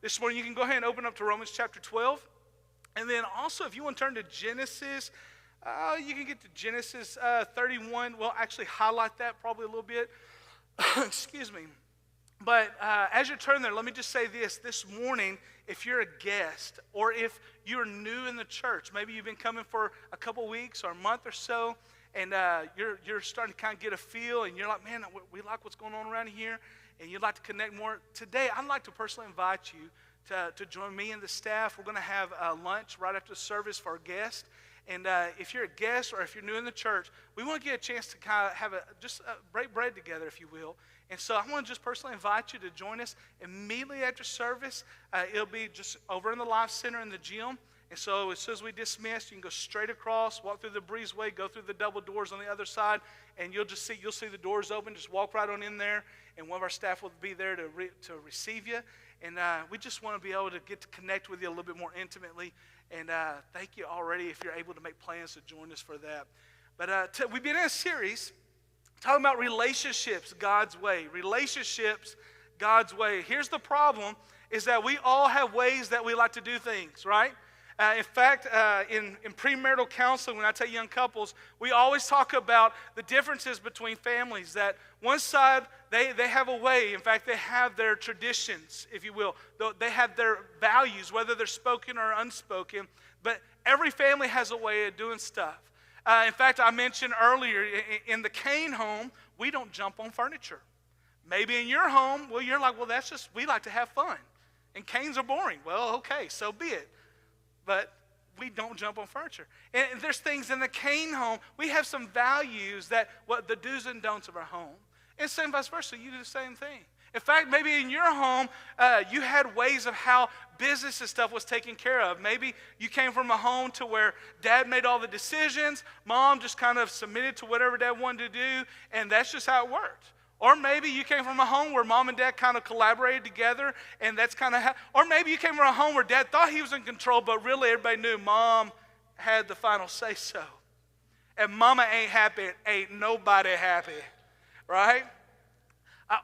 this morning, you can go ahead and open up to Romans chapter 12. And then also, if you want to turn to Genesis, you can get to Genesis 31. Well, actually highlight that probably a little bit. Excuse me. But as you turn there, let me just say this morning, if you're a guest or if you're new in the church, maybe you've been coming for a couple weeks or a month or so, and you're starting to kind of get a feel, and you're like, man, we like what's going on around here, and you'd like to connect more. Today, I'd like to personally invite you to join me and the staff. We're going to have lunch right after the service for our guests. And if you're a guest or if you're new in the church, we want to get a chance to kind of have break bread together, if you will. And so I want to just personally invite you to join us immediately after service. It'll be just over in the Life Center in the gym. And so as soon as we dismiss, you can go straight across, walk through the breezeway, go through the double doors on the other side, and you'll see the doors open. Just walk right on in there, and one of our staff will be there to receive you. And we just want to be able to get to connect with you a little bit more intimately. And thank you already if you're able to make plans to join us for that. But we've been in a series talking about relationships God's way. Relationships God's way. Here's the problem, is that we all have ways that we like to do things, right? In fact, in premarital counseling, when I tell young couples, we always talk about the differences between families. That one side, they have a way. In fact, they have their traditions, if you will. They have their values, whether they're spoken or unspoken. But every family has a way of doing stuff. In fact, I mentioned earlier, in the Kane home, we don't jump on furniture. Maybe in your home, well, you're like, well, that's just, we like to have fun. And Canes are boring. Well, okay, so be it. But we don't jump on furniture. And there's things in the Kane home. We have some values that what the do's and don'ts of our home. And same vice versa. You do the same thing. In fact, maybe in your home, you had ways of how business and stuff was taken care of. Maybe you came from a home to where dad made all the decisions. Mom just kind of submitted to whatever dad wanted to do. And that's just how it worked. Or maybe you came from a home where mom and dad kind of collaborated together, and that's kind of how, or maybe you came from a home where dad thought he was in control, but really everybody knew mom had the final say-so. And mama ain't happy, ain't nobody happy, right?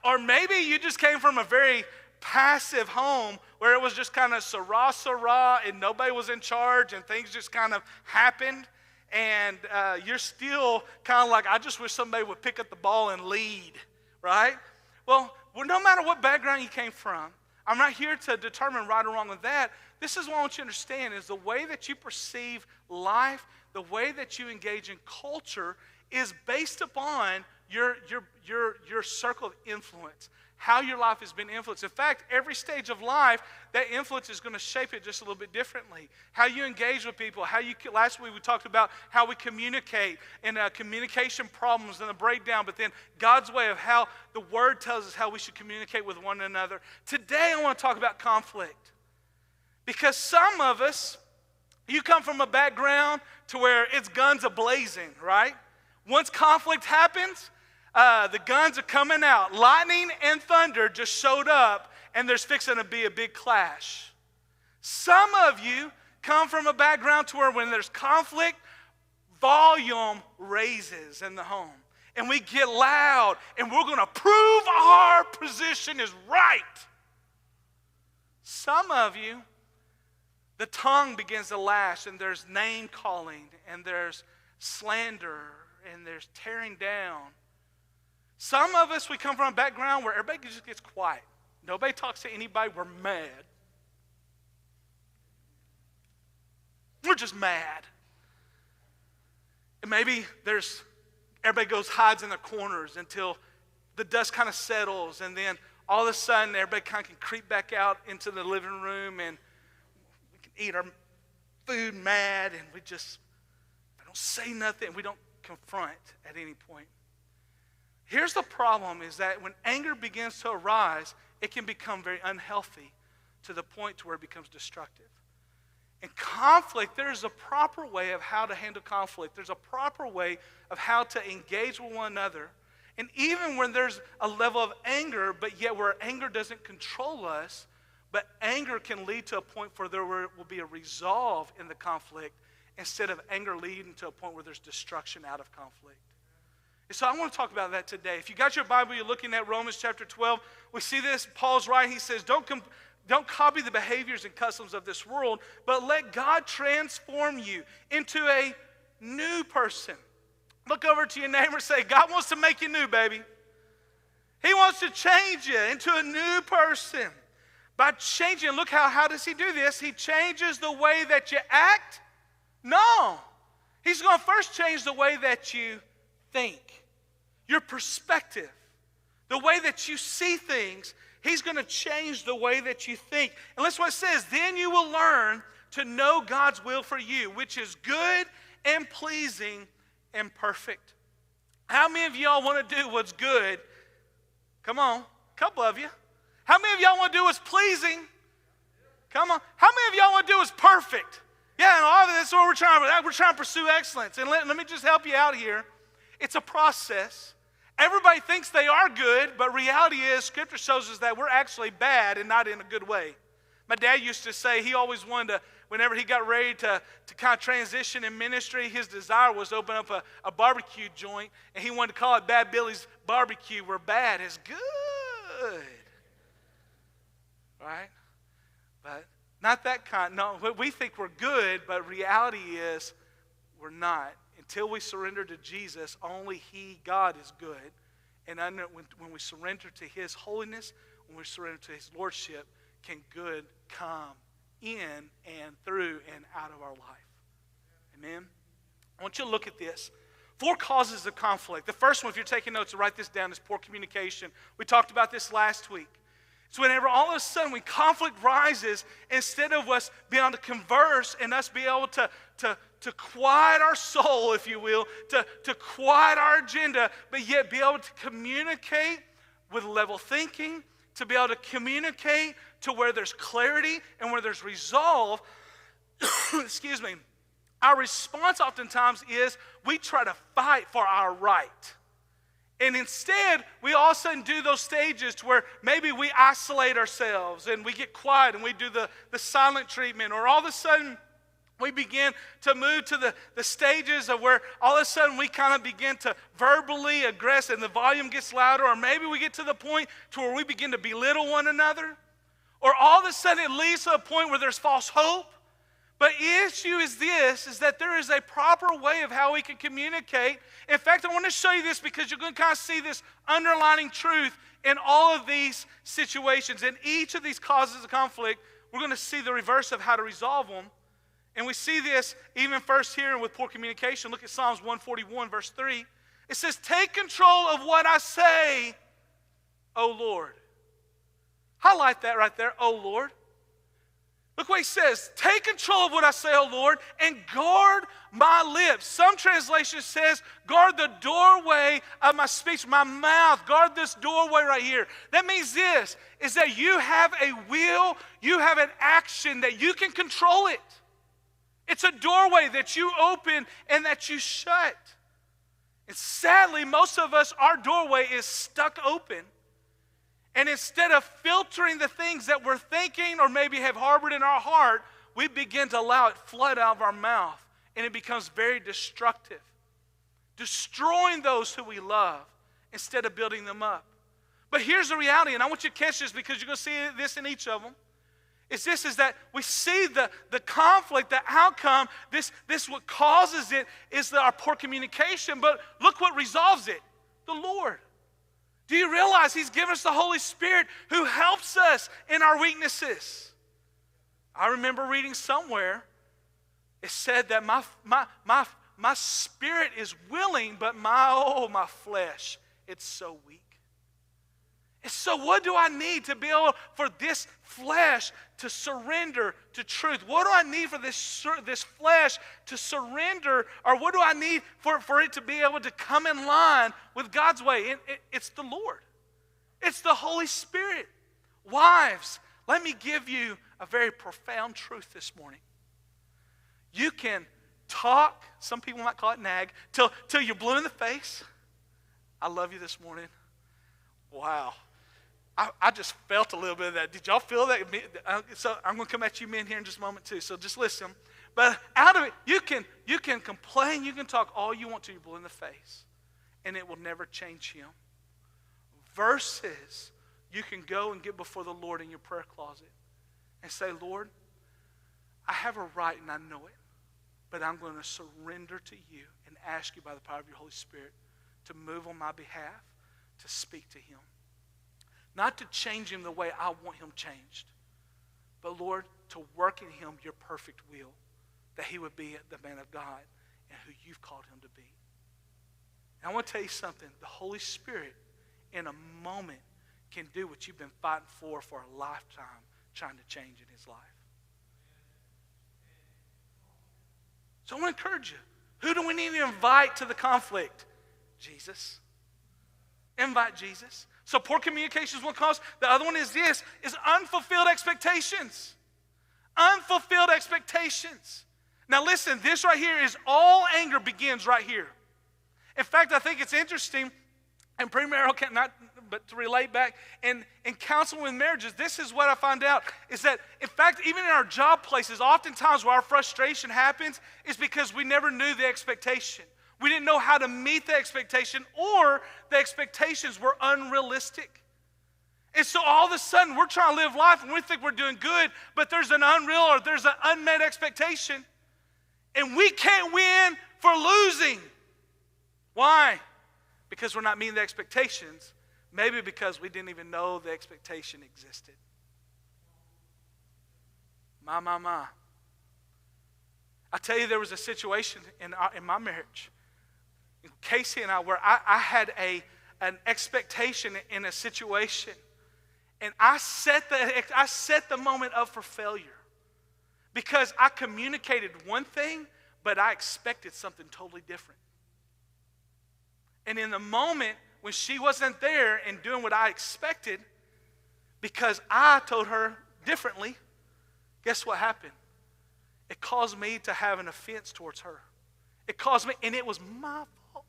Or maybe you just came from a very passive home where it was just kind of sarah, and nobody was in charge, and things just kind of happened. And you're still kind of like, I just wish somebody would pick up the ball and lead. Right? Well, no matter what background you came from, I'm not here to determine right or wrong with that. This is what I want you to understand is the way that you perceive life, the way that you engage in culture is based upon your circle of influence, how your life has been influenced. In fact, every stage of life, that influence is going to shape it just a little bit differently. How you engage with people, last week we talked about how we communicate and communication problems and the breakdown, but then God's way of how the Word tells us how we should communicate with one another. Today I want to talk about conflict. Because some of us, you come from a background to where it's guns a-blazing, right? Once conflict happens, the guns are coming out. Lightning and thunder just showed up, and there's fixing to be a big clash. Some of you come from a background to where when there's conflict, volume raises in the home. And we get loud, and we're going to prove our position is right. Some of you, the tongue begins to lash, and there's name calling, and there's slander, and there's tearing down. Some of us, we come from a background where everybody just gets quiet. Nobody talks to anybody. We're mad. We're just mad. And maybe everybody hides in their corners until the dust kind of settles, and then all of a sudden everybody kind of can creep back out into the living room, and we can eat our food mad, and we don't say nothing. We don't confront at any point. Here's the problem is that when anger begins to arise, it can become very unhealthy to the point to where it becomes destructive. In conflict, there's a proper way of how to handle conflict. There's a proper way of how to engage with one another. And even when there's a level of anger, but yet where anger doesn't control us, but anger can lead to a point where there will be a resolve in the conflict instead of anger leading to a point where there's destruction out of conflict. And so I want to talk about that today. If you got your Bible, you're looking at Romans chapter 12. We see this. Paul's right. He says, don't copy the behaviors and customs of this world, but let God transform you into a new person. Look over to your neighbor and say, God wants to make you new, baby. He wants to change you into a new person. By changing, look how does he do this? He changes the way that you act? No. He's going to first change the way that you think. Your perspective. The way that you see things. He's going to change the way that you think. And that's what it says. Then you will learn to know God's will for you, which is good and pleasing and perfect. How many of y'all want to do what's good? Come on, a couple of you. How many of y'all want to do what's pleasing? Come on. How many of y'all want to do what's perfect? Yeah, and all of that's what we're trying to pursue excellence. And let me just help you out here. It's a process. Everybody thinks they are good, but reality is Scripture shows us that we're actually bad and not in a good way. My dad used to say he always wanted to, whenever he got ready to kind of transition in ministry, his desire was to open up a barbecue joint, and he wanted to call it Bad Billy's Barbecue, where bad is good. Right? But not that kind. No, we think we're good, but reality is we're not. Until we surrender to Jesus, only He, God, is good. And when we surrender to His holiness, when we surrender to His lordship, can good come in and through and out of our life. Amen? I want you to look at this. 4 causes of conflict. The first one, if you're taking notes, write this down, is poor communication. We talked about this last week. So whenever all of a sudden when conflict rises, instead of us being able to converse and us be able to quiet our soul, if you will, to quiet our agenda, but yet be able to communicate with level thinking, to be able to communicate to where there's clarity and where there's resolve, excuse me, our response oftentimes is we try to fight for our right. And instead, we all of a sudden do those stages to where maybe we isolate ourselves and we get quiet and we do the silent treatment, or all of a sudden we begin to move to the stages of where all of a sudden we kind of begin to verbally aggress and the volume gets louder, or maybe we get to the point to where we begin to belittle one another, or all of a sudden it leads to a point where there's false hope. But the issue is this, is that there is a proper way of how we can communicate. In fact, I want to show you this because you're going to kind of see this underlining truth in all of these situations. In each of these causes of conflict, we're going to see the reverse of how to resolve them. And we see this even first here with poor communication. Look at Psalms 141, verse 3. It says, take control of what I say, O Lord. Highlight that right there, O Lord. Look what he says, take control of what I say, O Lord, and guard my lips. Some translation says, guard the doorway of my speech, my mouth. Guard this doorway right here. That means this, is that you have a will, you have an action that you can control it. It's a doorway that you open and that you shut. And sadly, most of us, our doorway is stuck open. And instead of filtering the things that we're thinking or maybe have harbored in our heart, we begin to allow it flood out of our mouth. And it becomes very destructive. Destroying those who we love instead of building them up. But here's the reality, and I want you to catch this because you're going to see this in each of them. Is that we see the conflict, the outcome, this what causes it is our poor communication. But look what resolves it, the Lord. Do you realize He's given us the Holy Spirit who helps us in our weaknesses? I remember reading somewhere, it said that my spirit is willing, but my flesh, it's so weak. And so what do I need to be able for this flesh to surrender to truth? What do I need for this flesh to surrender? Or what do I need for it to be able to come in line with God's way? It's the Lord. It's the Holy Spirit. Wives, let me give you a very profound truth this morning. You can talk, some people might call it nag, till you're blue in the face. I love you this morning. Wow. I just felt a little bit of that. Did y'all feel that? So I'm going to come at you men here in just a moment too, so just listen. But out of it, you can complain, you can talk all you want to, you're blue in the face, and it will never change Him. Versus, you can go and get before the Lord in your prayer closet, and say, Lord, I have a right and I know it, but I'm going to surrender to you and ask you by the power of your Holy Spirit to move on my behalf, to speak to him. Not to change him the way I want him changed, but Lord, to work in him your perfect will, that he would be the man of God and who you've called him to be. And I want to tell you something. The Holy Spirit, in a moment, can do what you've been fighting for a lifetime, trying to change in his life. So I want to encourage you. Who do we need to invite to the conflict? Jesus. Invite Jesus. So poor communication is one cause. The other one is this, is unfulfilled expectations. Unfulfilled expectations. Now listen, this right here is all anger begins right here. In fact, I think it's interesting, and premarital, but to relate back, in counseling with marriages, this is what I find out, is that, in fact, even in our job places, oftentimes where our frustration happens is because we never knew the expectation. We didn't know how to meet the expectation, or the expectations were unrealistic. And so all of a sudden, we're trying to live life, and we think we're doing good, but there's an unreal or there's an unmet expectation. And we can't win for losing. Why? Because we're not meeting the expectations. Maybe because we didn't even know the expectation existed. My. I tell you, there was a situation in my marriage, Casey and I, where I had an expectation in a situation, and I set the moment up for failure because I communicated one thing, but I expected something totally different. And in the moment when she wasn't there and doing what I expected, because I told her differently, guess what happened? It caused me to have an offense towards her. It caused me, and it was my fault.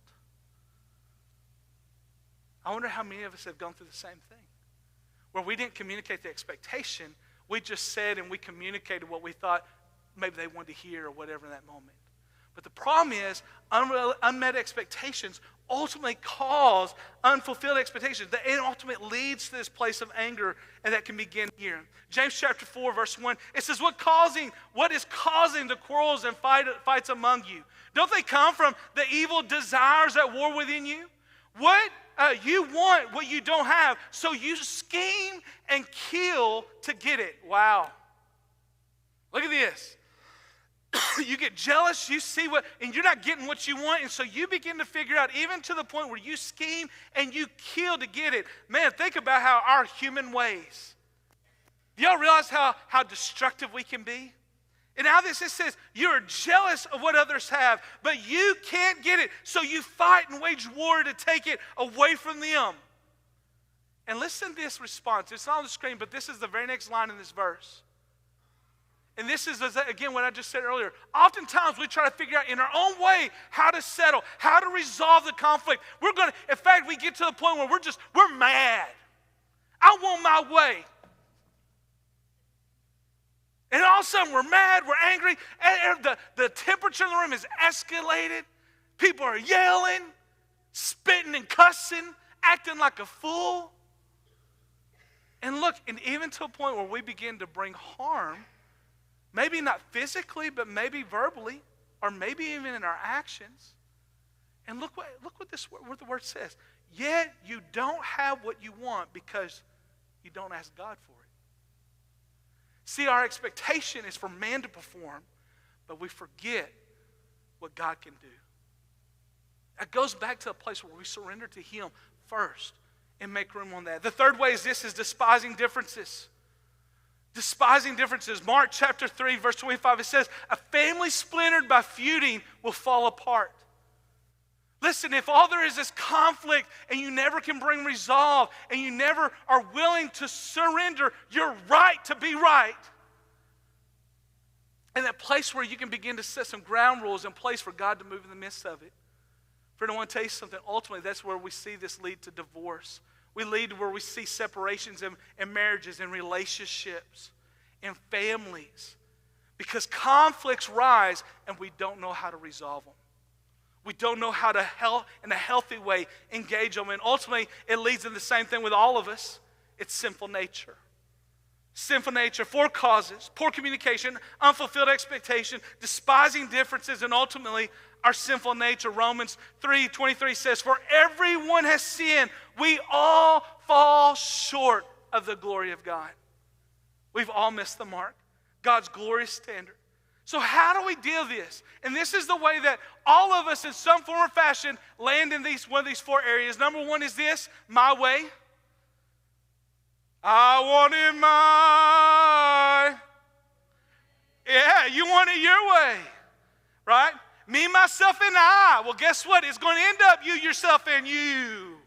I wonder how many of us have gone through the same thing, where we didn't communicate the expectation. We just said and we communicated what we thought maybe they wanted to hear or whatever in that moment. But the problem is, unmet expectations ultimately cause unfulfilled expectations. That it ultimately leads to this place of anger, and that can begin here. James chapter 4, verse 1, it says, what is causing the quarrels and fights among you? Don't they come from the evil desires at war within you? What you want what you don't have, so you scheme and kill to get it. Wow. Look at this. You get jealous, you see and you're not getting what you want, and so you begin to figure out, even to the point where you scheme and you kill to get it. Man, think about how our human ways. Do y'all realize how destructive we can be? And now it says, you're jealous of what others have, but you can't get it, so you fight and wage war to take it away from them. And listen to this response. It's not on the screen, but this is the very next line in this verse. And this is, again, what I just said earlier. Oftentimes, we try to figure out in our own way how to settle, how to resolve the conflict. In fact, we get to the point where we're mad. I want my way. And all of a sudden, we're mad, we're angry, and the temperature in the room is escalated. People are yelling, spitting and cussing, acting like a fool. And look, and even to a point where we begin to bring harm, maybe not physically, but maybe verbally, or maybe even in our actions. And look what the word says. Yet you don't have what you want because you don't ask God for it. See, our expectation is for man to perform, but we forget what God can do. It goes back to a place where we surrender to Him first and make room on that. The third way is despising differences. Despising differences. Mark chapter 3, verse 25, it says, a family splintered by feuding will fall apart. Listen, if all there is conflict and you never can bring resolve and you never are willing to surrender your right to be right, and that place where you can begin to set some ground rules in place for God to move in the midst of it. Friend, I want to tell you something. Ultimately, that's where we see this lead to divorce. We lead to where we see separations in marriages, in relationships, in families. Because conflicts rise and we don't know how to resolve them. We don't know how to, in a healthy way, engage them. And ultimately, it leads in the same thing with all of us. It's sinful nature. sinful nature, 4 causes: poor communication, unfulfilled expectation, despising differences, and ultimately our sinful nature. Romans 3:23 says, "For everyone has sinned. We all fall short of the glory of God." We've all missed the mark. God's glorious standard. So how do we deal with this? And this is the way that all of us in some form or fashion land in one of these 4 areas. Number 1 is this: my way. I want it my. Yeah, you want it your way, right? Me, myself, and I. Well, guess what? It's going to end up you, yourself, and you.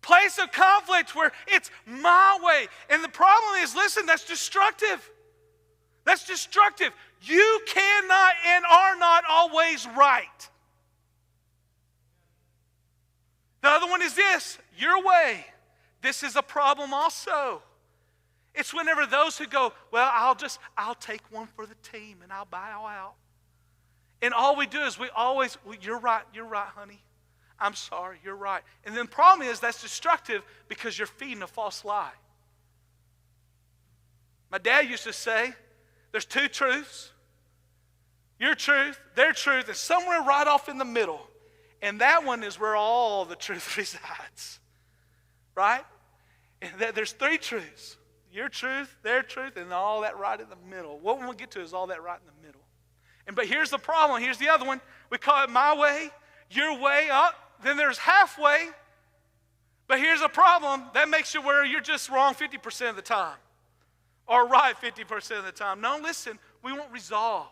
Place of conflict where it's my way. And the problem is, listen, that's destructive. That's destructive. You cannot and are not always right. The other one is this: your way. This is a problem also. It's whenever those who go, well, I'll take one for the team and I'll bow out. And all we do is we always, well, you're right, honey. I'm sorry, you're right. And then the problem is that's destructive because you're feeding a false lie. My dad used to say, there's 2 truths. Your truth, their truth, and somewhere right off in the middle. And that one is where all the truth resides. Right? And there's 3 truths. Your truth, their truth, and all that right in the middle. What we'll get to is all that right in the middle. But here's the problem. Here's the other one. We call it my way, your way. Then there's halfway. But here's a problem. That makes you where you're just wrong 50% of the time. Or right 50% of the time. No, listen. We want resolve.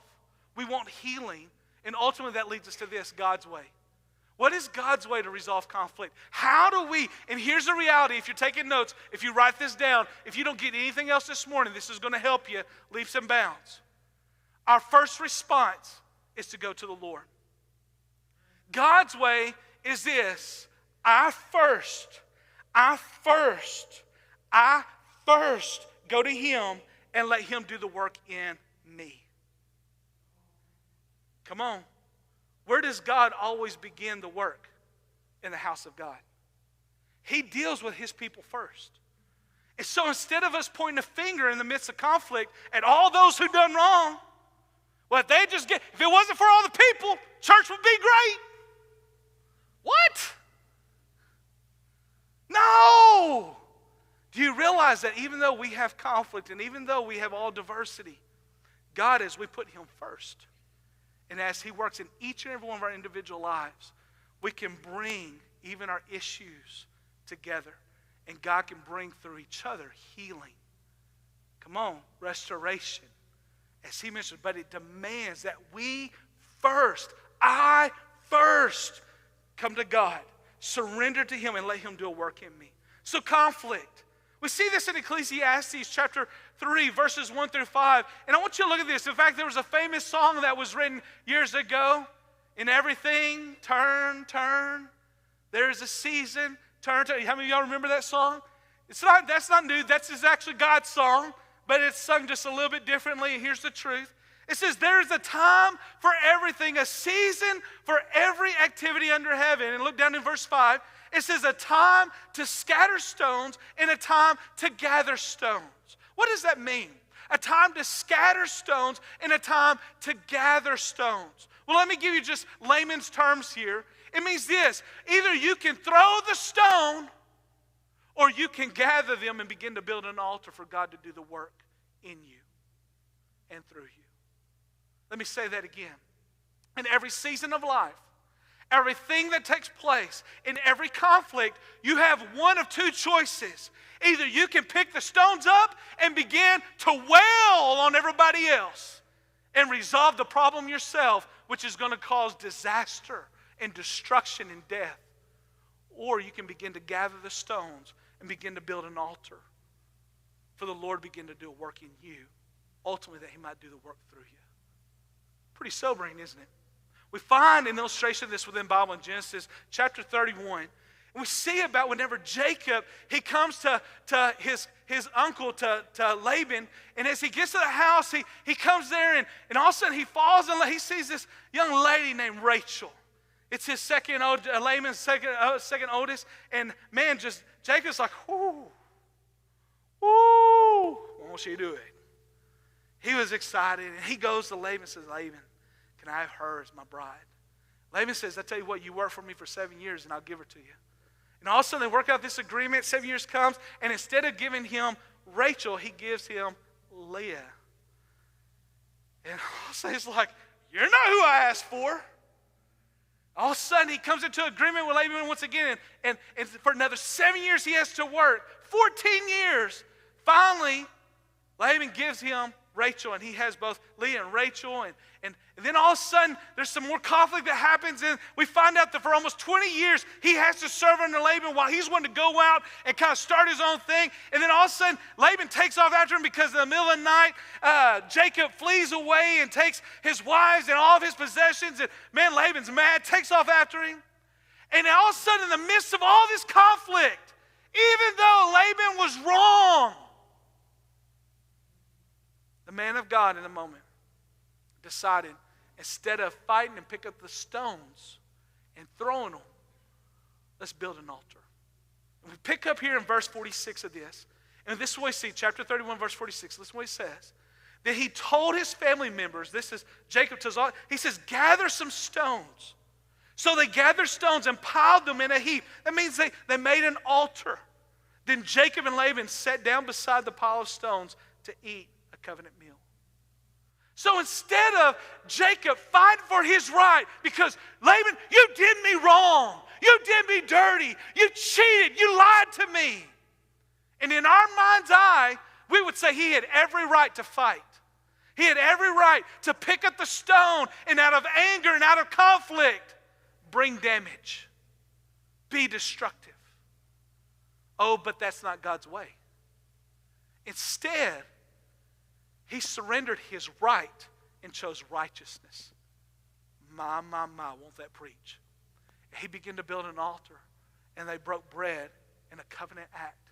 We want healing. And ultimately that leads us to this: God's way. What is God's way to resolve conflict? How do we, and here's the reality, if you're taking notes, if you write this down, if you don't get anything else this morning, this is going to help you leaps and bounds. Our first response is to go to the Lord. God's way is this: I first go to Him and let Him do the work in me. Come on. Where does God always begin the work? In the house of God. He deals with His people first. And so instead of us pointing a finger in the midst of conflict at all those who done wrong, well, if it wasn't for all the people, church would be great. What? No! Do you realize that even though we have conflict and even though we have all diversity, God, as we put Him first, and as He works in each and every one of our individual lives, we can bring even our issues together. And God can bring through each other healing. Come on, restoration. As He mentioned, but it demands that I first come to God, surrender to Him, and let Him do a work in me. So conflict. We see this in Ecclesiastes chapter 3, verses 1 through 5. And I want you to look at this. In fact, there was a famous song that was written years ago. In everything, turn, turn. There's a season, turn, turn. How many of y'all remember that song? That's not new. That's actually God's song. But it's sung just a little bit differently. And here's the truth. It says, there's a time for everything, a season for every activity under heaven. And look down in verse 5. It says a time to scatter stones and a time to gather stones. What does that mean? A time to scatter stones and a time to gather stones. Well, let me give you just layman's terms here. It means this: either you can throw the stone or you can gather them and begin to build an altar for God to do the work in you and through you. Let me say that again. In every season of life, everything that takes place, in every conflict, you have one of 2 choices. Either you can pick the stones up and begin to wail on everybody else and resolve the problem yourself, which is going to cause disaster and destruction and death. Or you can begin to gather the stones and begin to build an altar for the Lord to begin to do a work in you, ultimately that He might do the work through you. Pretty sobering, isn't it? We find an illustration of this within the Bible in Genesis chapter 31. And we see about whenever Jacob, he comes to his uncle, to Laban. And as he gets to the house, he comes there and all of a sudden he falls and he sees this young lady named Rachel. It's his Laban's second oldest. And man, just Jacob's like, whoo, Woo! I want you to do it. He was excited, and he goes to Laban and says, Laban, can I have her as my bride? Laban says, I tell you what, you work for me for 7 years, and I'll give her to you. And all of a sudden, they work out this agreement. 7 years comes, and instead of giving him Rachel, he gives him Leah. And all of a sudden, it's like, you're not who I asked for. All of a sudden, he comes into agreement with Laban once again, and for another 7 years, he has to work. 14 years. Finally, Laban gives him Rachel, and he has both Leah and Rachel, and then all of a sudden, there's some more conflict that happens, and we find out that for almost 20 years, he has to serve under Laban while he's wanting to go out and kind of start his own thing, and then all of a sudden, Laban takes off after him because in the middle of the night, Jacob flees away and takes his wives and all of his possessions, and man, Laban's mad, takes off after him, and all of a sudden, in the midst of all this conflict, even though Laban was wrong, the man of God in a moment decided, instead of fighting and pick up the stones and throwing them, let's build an altar. And we pick up here in verse 46 of this. And this is what we see, chapter 31, verse 46. Listen to what he says. That he told his family members, this is Jacob tells all, he says, gather some stones. So they gathered stones and piled them in a heap. That means they made an altar. Then Jacob and Laban sat down beside the pile of stones to eat a covenant meal. So instead of Jacob fighting for his right, because Laban, you did me wrong. You did me dirty. You cheated. You lied to me. And in our mind's eye, we would say he had every right to fight. He had every right to pick up the stone and out of anger and out of conflict, bring damage, be destructive. Oh, but that's not God's way. Instead, he surrendered his right and chose righteousness. My, won't that preach? He began to build an altar, and they broke bread in a covenant act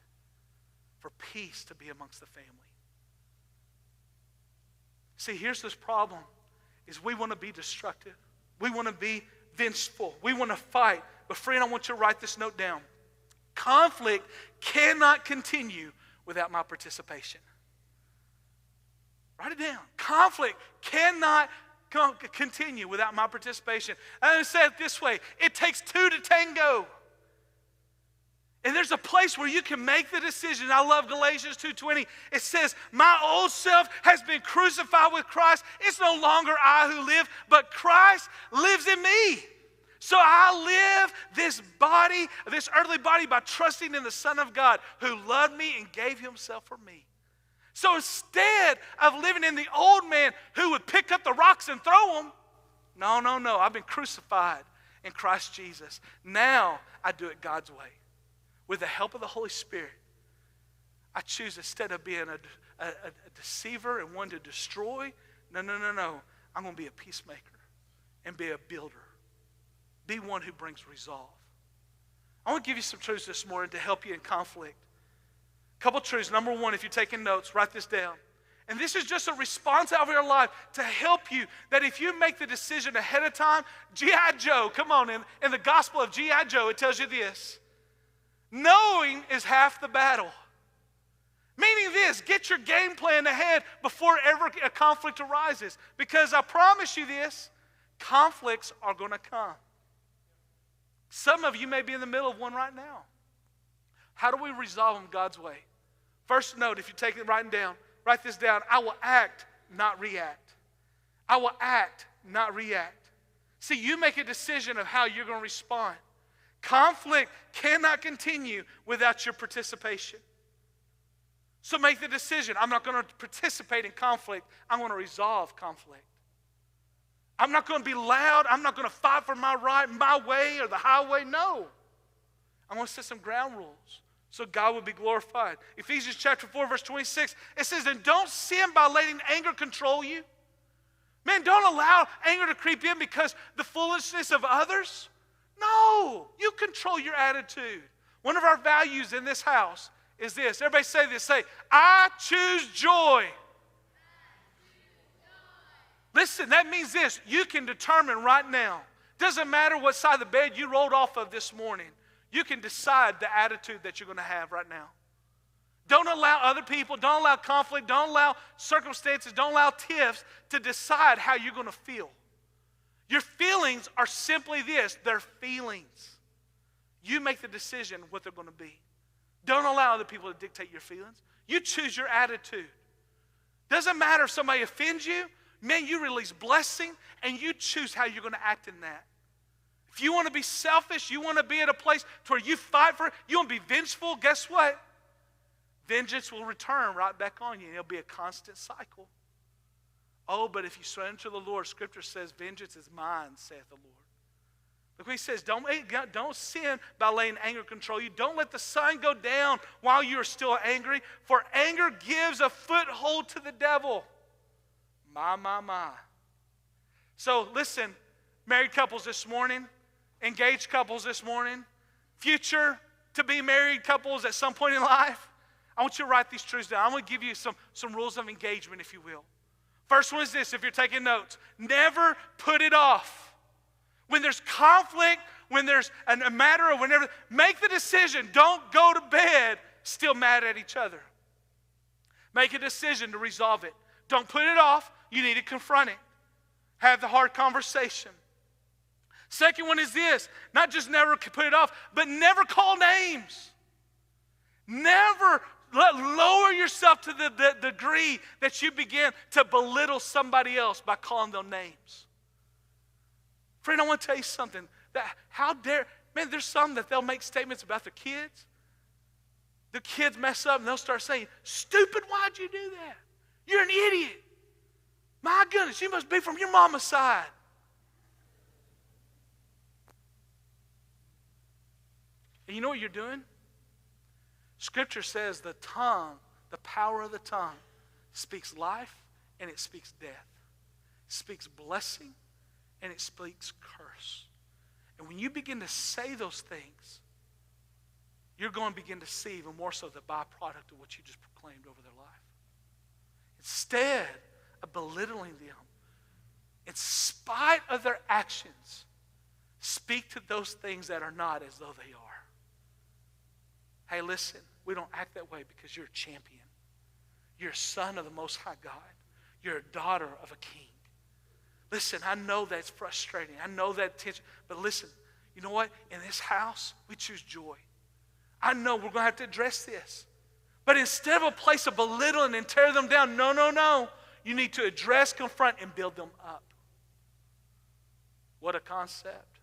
for peace to be amongst the family. See, here's this problem, is we want to be destructive. We want to be vengeful. We want to fight. But friend, I want you to write this note down. Conflict cannot continue without my participation. Write it down. Conflict cannot continue without my participation. I'm going to say it this way. It takes two to tango. And there's a place where you can make the decision. I love Galatians 2:20. It says, my old self has been crucified with Christ. It's no longer I who live, but Christ lives in me. So I live this body, this earthly body, by trusting in the Son of God who loved me and gave himself for me. So instead of living in the old man who would pick up the rocks and throw them, no. I've been crucified in Christ Jesus. Now I do it God's way. With the help of the Holy Spirit, I choose, instead of being a deceiver and one to destroy, no. I'm going to be a peacemaker and be a builder. Be one who brings resolve. I want to give you some truths this morning to help you in conflict. A couple truths. Number one, if you're taking notes, write this down. And this is just a response out of your life to help you, that if you make the decision ahead of time, G.I. Joe, come on, in the gospel of G.I. Joe, it tells you this. Knowing is half the battle. Meaning this, get your game plan ahead before ever a conflict arises. Because I promise you this, conflicts are going to come. Some of you may be in the middle of one right now. How do we resolve them God's way? First note, if you take it writing down, write this down. I will act, not react. I will act, not react. See, you make a decision of how you're going to respond. Conflict cannot continue without your participation. So make the decision. I'm not going to participate in conflict. I'm going to resolve conflict. I'm not going to be loud. I'm not going to fight for my right, my way, or the highway. No. I'm going to set some ground rules so God will be glorified. Ephesians chapter 4, verse 26, it says, and don't sin by letting anger control you. Man, don't allow anger to creep in because the foolishness of others. No, you control your attitude. One of our values in this house is this. Everybody say this. Say, I choose joy. Listen, that means this. You can determine right now. Doesn't matter what side of the bed you rolled off of this morning. You can decide the attitude that you're going to have right now. Don't allow other people, don't allow conflict, don't allow circumstances, don't allow tiffs to decide how you're going to feel. Your feelings are simply this, they're feelings. You make the decision what they're going to be. Don't allow other people to dictate your feelings. You choose your attitude. Doesn't matter if somebody offends you, man, you release blessing and you choose how you're going to act in that. If you want to be selfish, you want to be at a place to where you fight for it, you want to be vengeful, guess what? Vengeance will return right back on you, and it'll be a constant cycle. Oh, but if you surrender to the Lord, Scripture says, vengeance is mine, saith the Lord. Look what he says, don't sin by letting anger control you. Don't let the sun go down while you are still angry, for anger gives a foothold to the devil. My. So listen, married couples this morning, engaged couples this morning, future to be married couples at some point in life, I want you to write these truths down. I'm going to give you some rules of engagement, if you will. First one is this, if you're taking notes. Never put it off. When there's conflict, when there's a matter of whenever, make the decision. Don't go to bed still mad at each other. Make a decision to resolve it. Don't put it off. You need to confront it. Have the hard conversation. Second one is this, not just never put it off, but never call names. Never lower yourself to the degree that you begin to belittle somebody else by calling them names. Friend, I want to tell you something. Man, there's some that they'll make statements about their kids. The kids mess up and they'll start saying, stupid, why'd you do that? You're an idiot. My goodness, you must be from your mama's side. And you know what you're doing? Scripture says the tongue, the power of the tongue, speaks life and it speaks death. It speaks blessing and it speaks curse. And when you begin to say those things, you're going to begin to see even more so the byproduct of what you just proclaimed over their life. Instead of belittling them, in spite of their actions, speak to those things that are not as though they are. Hey, listen, we don't act that way because you're a champion. You're a son of the Most High God. You're a daughter of a king. Listen, I know that's frustrating. I know that tension. But listen, you know what? In this house, we choose joy. I know we're going to have to address this. But instead of a place of belittling and tear them down, no. You need to address, confront, and build them up. What a concept.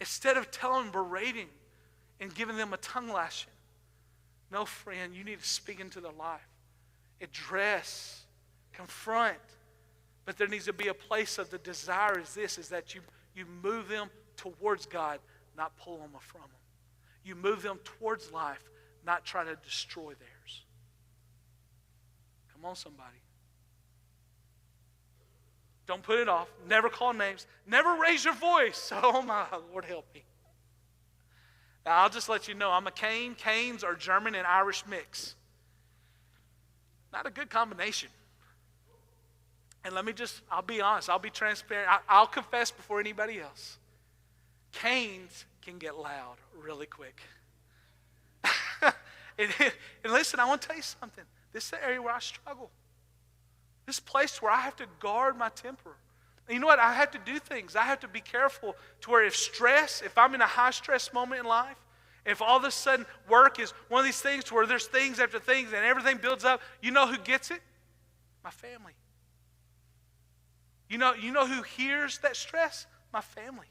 Instead of telling, berating, and giving them a tongue lashing. No, friend, you need to speak into their life. Address, confront. But there needs to be a place of the desire is that you move them towards God, not pull them from them. You move them towards life, not try to destroy theirs. Come on, somebody. Don't put it off. Never call names. Never raise your voice. Oh, my Lord, help me. Now, I'll just let you know, I'm a Cain. Cains are German and Irish mix. Not a good combination. And I'll be honest, I'll be transparent. I'll confess before anybody else. Cains can get loud really quick. and listen, I want to tell you something. This is the area where I struggle. This place where I have to guard my temper. And you know what? I have to do things. I have to be careful to where if I'm in a high stress moment in life, if all of a sudden work is one of these things to where there's things after things and everything builds up, you know who gets it? My family. You know who hears that stress? My family.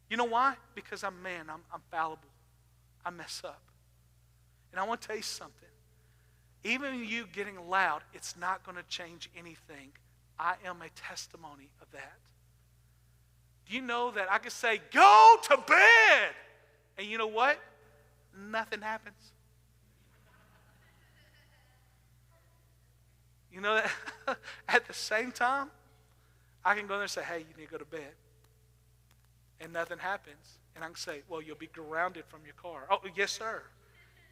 You know why? Because I'm man. I'm fallible. I mess up. And I want to tell you something. Even you getting loud, it's not going to change anything. I am a testimony of that. Do you know that I could say, go to bed? And you know what? Nothing happens. You know that at the same time, I can go there and say, hey, you need to go to bed. And nothing happens. And I can say, well, you'll be grounded from your car. Oh, yes, sir.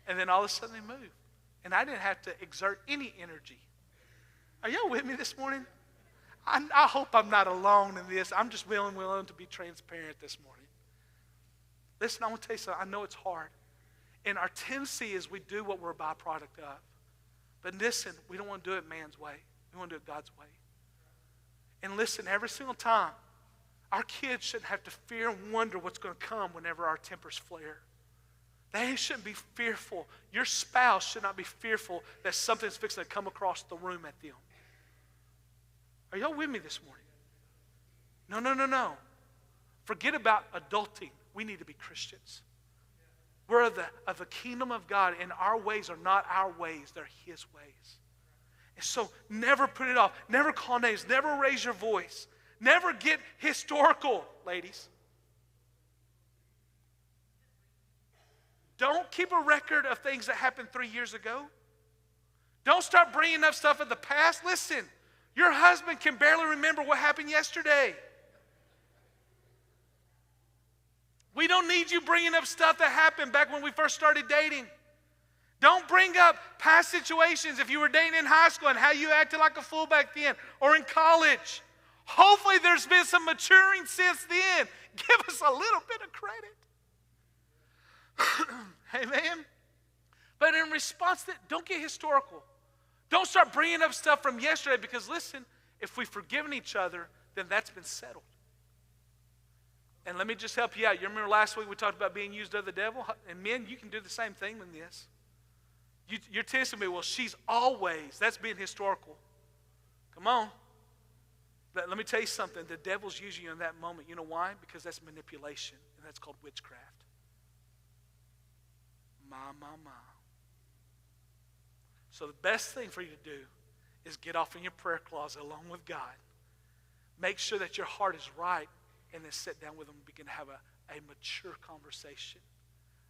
And then all of a sudden they move. And I didn't have to exert any energy. Are y'all with me this morning? I hope I'm not alone in this. I'm just willing to be transparent this morning. Listen, I want to tell you something. I know it's hard. And our tendency is we do what we're a byproduct of. But listen, we don't want to do it man's way. We want to do it God's way. And listen, every single time, our kids shouldn't have to fear and wonder what's going to come whenever our tempers flare. They shouldn't be fearful. Your spouse should not be fearful that something's fixing to come across the room at them. Are y'all with me this morning? No. Forget about adulting. We need to be Christians. We're of the kingdom of God, and our ways are not our ways. They're His ways. And so never put it off. Never call names. Never raise your voice. Never get historical, ladies. Don't keep a record of things that happened 3 years ago. Don't start bringing up stuff of the past. Listen, your husband can barely remember what happened yesterday. We don't need you bringing up stuff that happened back when we first started dating. Don't bring up past situations if you were dating in high school and how you acted like a fool back then or in college. Hopefully there's been some maturing since then. Give us a little bit of credit. Amen. But in response to that, don't get historical. Don't start bringing up stuff from yesterday because listen, if we've forgiven each other, then that's been settled. And let me just help you out. You remember last week we talked about being used of the devil? And men, you can do the same thing with this. You're testing me, well, she's always, that's being historical. Come on. But let me tell you something. The devil's using you in that moment. You know why? Because that's manipulation, and that's called witchcraft. My. So the best thing for you to do is get off in your prayer closet along with God. Make sure that your heart is right, and then sit down with them and begin to have a mature conversation,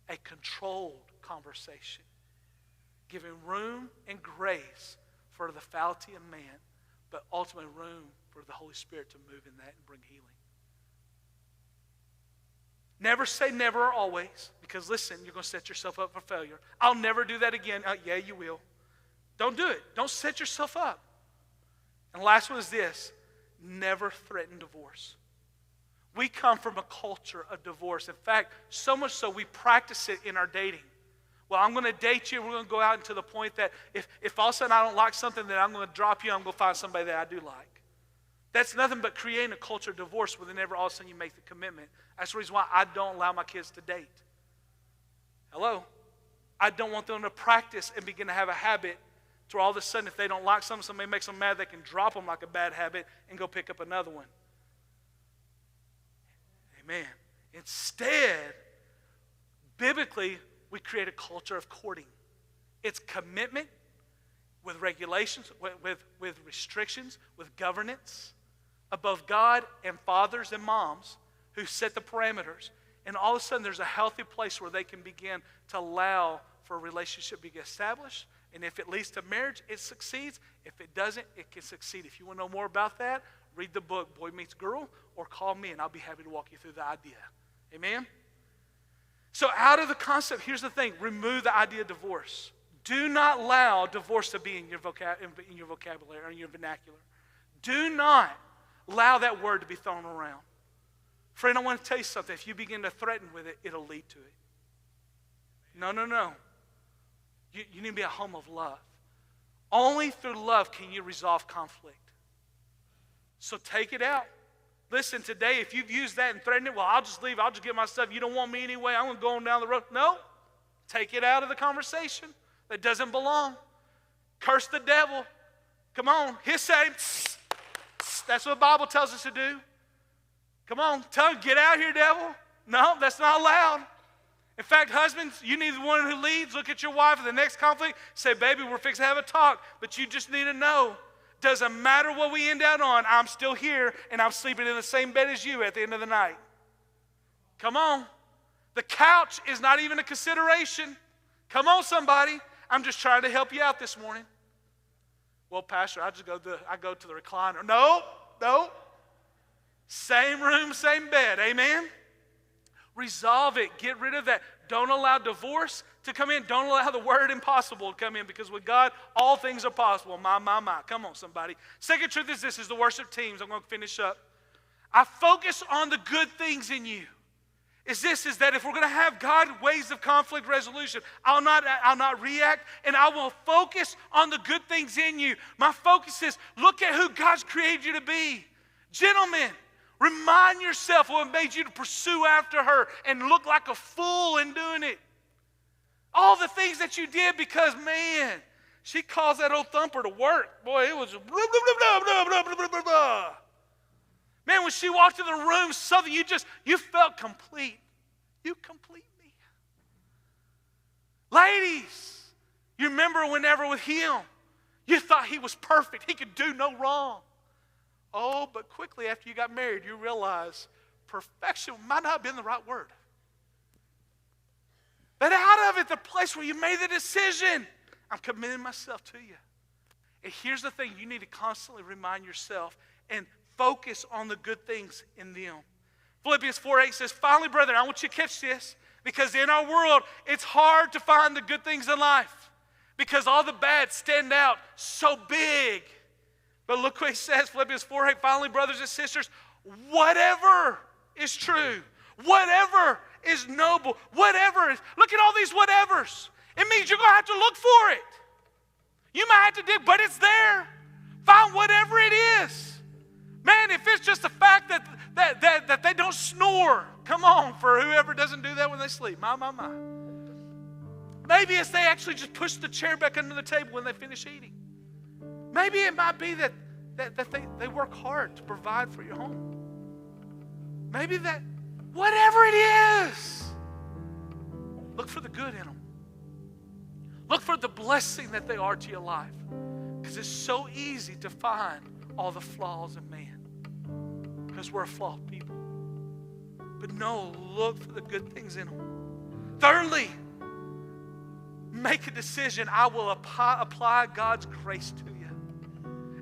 a controlled conversation, giving room and grace for the fallibility of man, but ultimately room for the Holy Spirit to move in that and bring healing. Never say never or always, because listen, you're going to set yourself up for failure. I'll never do that again. Yeah, you will. Don't do it. Don't set yourself up. And the last one is this: never threaten divorce. We come from a culture of divorce. In fact, so much so we practice it in our dating. Well, I'm going to date you, and we're going to go out to the point that if all of a sudden I don't like something, then I'm going to drop you, I'm going to find somebody that I do like. That's nothing but creating a culture of divorce where never all of a sudden you make the commitment. That's the reason why I don't allow my kids to date. Hello? I don't want them to practice and begin to have a habit to all of a sudden if they don't like something, somebody makes them mad, they can drop them like a bad habit and go pick up another one. Amen. Instead, biblically, we create a culture of courting. It's commitment with regulations, with restrictions, with governance above God and fathers and moms who set the parameters. And all of a sudden, there's a healthy place where they can begin to allow for a relationship to be established. And if it leads to marriage, it succeeds. If it doesn't, it can succeed. If you want to know more about that, read the book, Boy Meets Girl, or call me, and I'll be happy to walk you through the idea. Amen? So out of the concept, here's the thing. Remove the idea of divorce. Do not allow divorce to be in your vocabulary or in your vernacular. Do not allow that word to be thrown around. Friend, I want to tell you something. If you begin to threaten with it, it'll lead to it. No. You need to be a home of love. Only through love can you resolve conflict. So take it out. Listen, today, if you've used that and threatened it, well, I'll just leave. I'll just get my stuff. You don't want me anyway. I'm going to go on down the road. No. Take it out of the conversation. That doesn't belong. Curse the devil. Come on. His name. That's what the Bible tells us to do. Come on. Tell him, get out here, devil. No, that's not allowed. In fact, husbands, you need the one who leads. Look at your wife in the next conflict. Say, baby, we're fixing to have a talk. But you just need to know, doesn't matter what we end out on, I'm still here and I'm sleeping in the same bed as you at the end of the night. Come on. The couch is not even a consideration. Come on, somebody. I'm just trying to help you out this morning. Well, Pastor, I go to the recliner. No. Same room, same bed. Amen? Resolve it. Get rid of that. Don't allow divorce to come in. Don't allow the word impossible to come in, because with God, all things are possible. My. Come on, somebody. Second truth is this, is the worship teams. I'm going to finish up. I focus on the good things in you. is that if we're going to have God ways of conflict resolution, I'll not react, and I will focus on the good things in you. My focus is, look at who God's created you to be. Gentlemen, remind yourself what made you to pursue after her and look like a fool in doing it. All the things that you did because, man, she caused that old thumper to work. Boy, it was blah, blah, blah, blah, blah, blah, blah, blah, blah. Man, when she walked in the room, something you felt complete. You complete me. Ladies, you remember whenever with him, you thought he was perfect. He could do no wrong. Oh, but quickly after you got married, you realize perfection might not have been the right word. But out of it, the place where you made the decision, I'm committing myself to you. And here's the thing, you need to constantly remind yourself and focus on the good things in them. Philippians 4:8 says, finally, brethren, I want you to catch this, because in our world, it's hard to find the good things in life because all the bad stand out so big. But look what he says, Philippians 4:8, finally, brothers and sisters, whatever is true, whatever is noble, whatever is, look at all these whatevers. It means you're going to have to look for it. You might have to dig, but it's there. Find whatever it is. Man, if it's just the fact that they don't snore, come on, for whoever doesn't do that when they sleep. My. Maybe it's they actually just push the chair back under the table when they finish eating. Maybe it might be that they work hard to provide for your home. Maybe that, whatever it is, look for the good in them. Look for the blessing that they are to your life. Because it's so easy to find all the flaws in man. Because we're a flawed people. But no, look for the good things in them. Thirdly, make a decision. I will apply God's grace to you.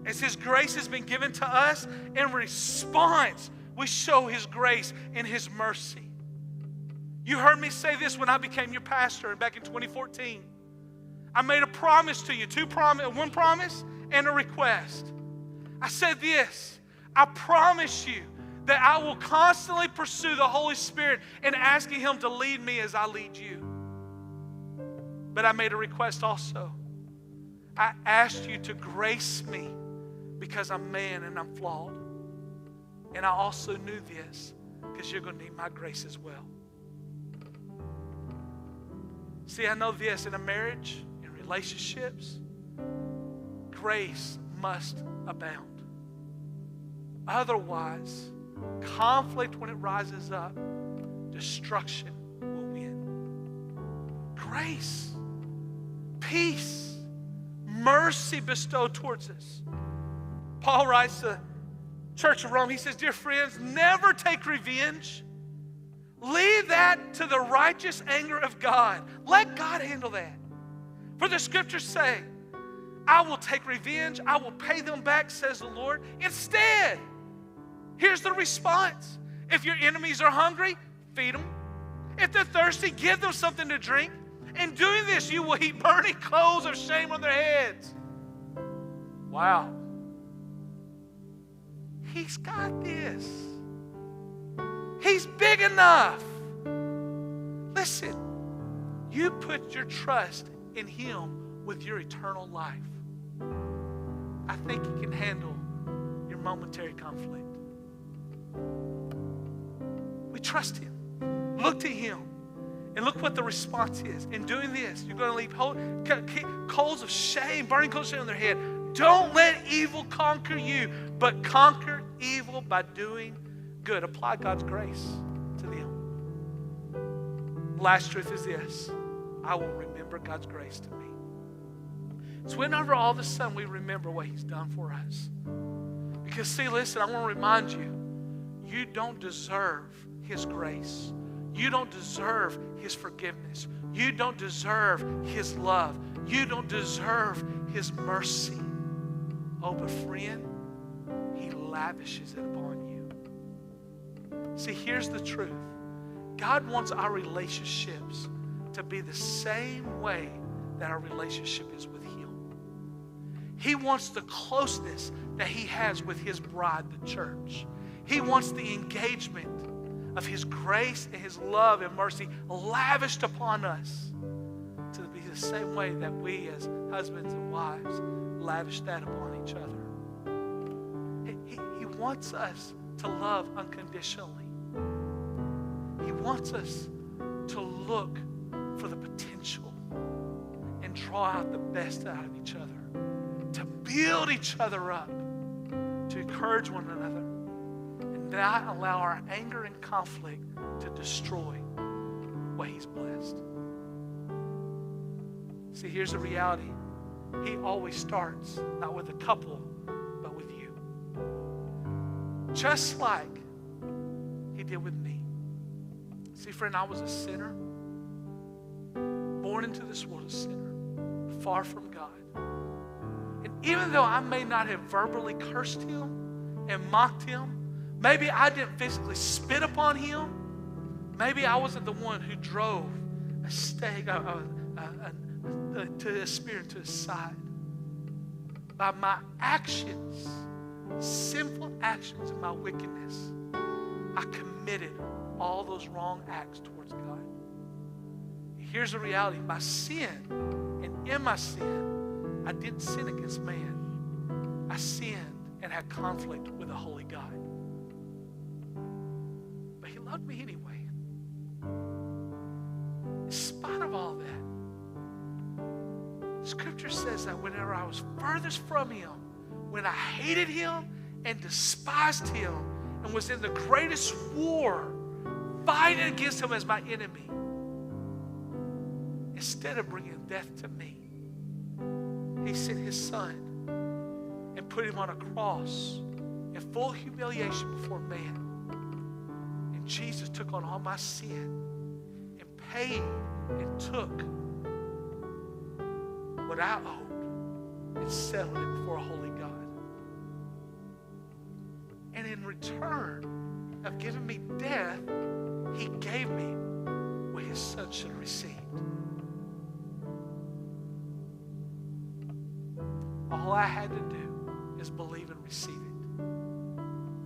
As His grace has been given to us, in response, we show His grace and His mercy. You heard me say this when I became your pastor back in 2014. I made a promise to you, one promise and a request. I said this, I promise you that I will constantly pursue the Holy Spirit and asking Him to lead me as I lead you. But I made a request also. I asked you to grace me because I'm man and I'm flawed. And I also knew this because you're going to need my grace as well. See, I know this, in a marriage, in relationships, grace must abound. Otherwise, conflict, when it rises up, destruction will win. Grace, peace, mercy bestowed towards us. Paul writes to the Church of Rome, he says, dear friends, never take revenge. Leave that to the righteous anger of God. Let God handle that. For the scriptures say, I will take revenge, I will pay them back, says the Lord. Instead, here's the response. If your enemies are hungry, feed them. If they're thirsty, give them something to drink. In doing this, you will heap burning coals of shame on their heads. Wow. He's got this. He's big enough. Listen, you put your trust in Him with your eternal life. I think He can handle your momentary conflict. We trust Him. Look to Him. And look what the response is. In doing this, you're going to leave coals of shame, burning coals of shame on their head. Don't let evil conquer you, but conquer evil by doing good. Apply God's grace to them. Last truth is this. I will remember God's grace to me. It's whenever all of a sudden we remember what He's done for us. Because see, listen, I want to remind you, you don't deserve His grace. You don't deserve His forgiveness. You don't deserve His love. You don't deserve His mercy. Oh, but friend, He lavishes it upon you. See, here's the truth. God wants our relationships to be the same way that our relationship is with Him. He wants the closeness that He has with His bride, the church. He wants the engagement of his grace and his love and mercy lavished upon us to be the same way that we as husbands and wives lavish that upon each other. He wants us to love unconditionally. He wants us to look for the potential and draw out the best out of each other, to build each other up, to encourage one another, and not allow our anger and conflict to destroy what he's blessed. See, here's the reality. He always starts not with a couple, but with you. Just like he did with me. See, friend, I was a sinner, born into this world a sinner, far from God. And even though I may not have verbally cursed him and mocked him, maybe I didn't physically spit upon him, maybe I wasn't the one who drove a stake to his spirit, to his side. By my actions, sinful actions and my wickedness, I committed all those wrong acts towards God. Here's the reality. My sin, and in my sin, I didn't sin against man. I sinned and had conflict with a holy God. But he loved me anyway. In spite of all that, Scripture says that whenever I was furthest from him, when I hated him and despised him and was in the greatest war, fighting against him as my enemy, instead of bringing death to me, he sent his son and put him on a cross in full humiliation before man. And Jesus took on all my sin and paid and took what I owed and settled it before a holy God. And in return of giving me death, he gave me what his son should have received. All I had to do is believe and receive it,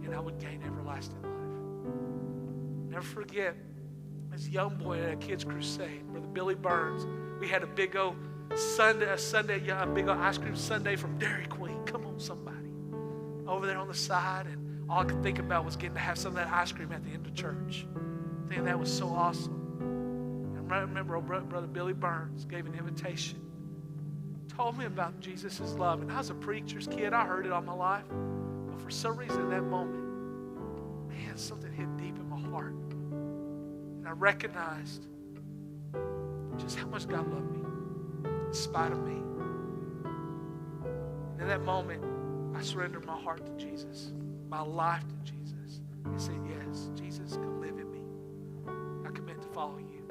and I would gain everlasting life. Never forget, as a young boy at a kids' crusade, Brother Billy Burns, we had a big old big old ice cream sundae from Dairy Queen. Come on, somebody. Over there on the side, and all I could think about was getting to have some of that ice cream at the end of church. I think that was so awesome. And I remember Brother Billy Burns gave an invitation, told me about Jesus' love. And I was a preacher's kid. I heard it all my life. But for some reason in that moment, man, something hit deep in my heart. And I recognized just how much God loved me in spite of me. And in that moment, I surrendered my heart to Jesus, my life to Jesus, and said, yes, Jesus, come live in me. I commit to follow you.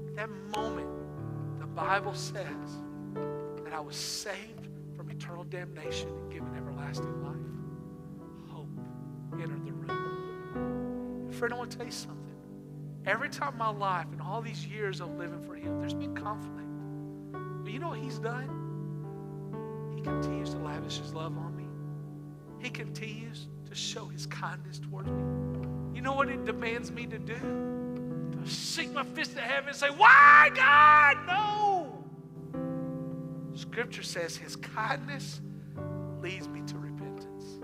At that moment, the Bible says that I was saved from eternal damnation and given everlasting life. Hope entered the room. And friend, I want to tell you something. Every time in my life, in all these years of living for him, there's been conflict. But you know what he's done? He continues to lavish his love on me. He continues to show his kindness towards me. You know what it demands me to do? To sink my fist to heaven and say, why, God? No! Scripture says his kindness leads me to repentance.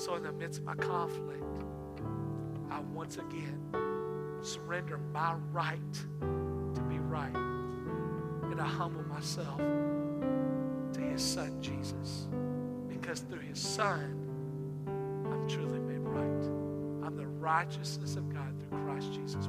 So in the midst of my conflict, I once again surrender my right to be right. And I humble myself to his son, Jesus. Because through his son, I'm truly made right. I'm the righteousness of God through Christ Jesus.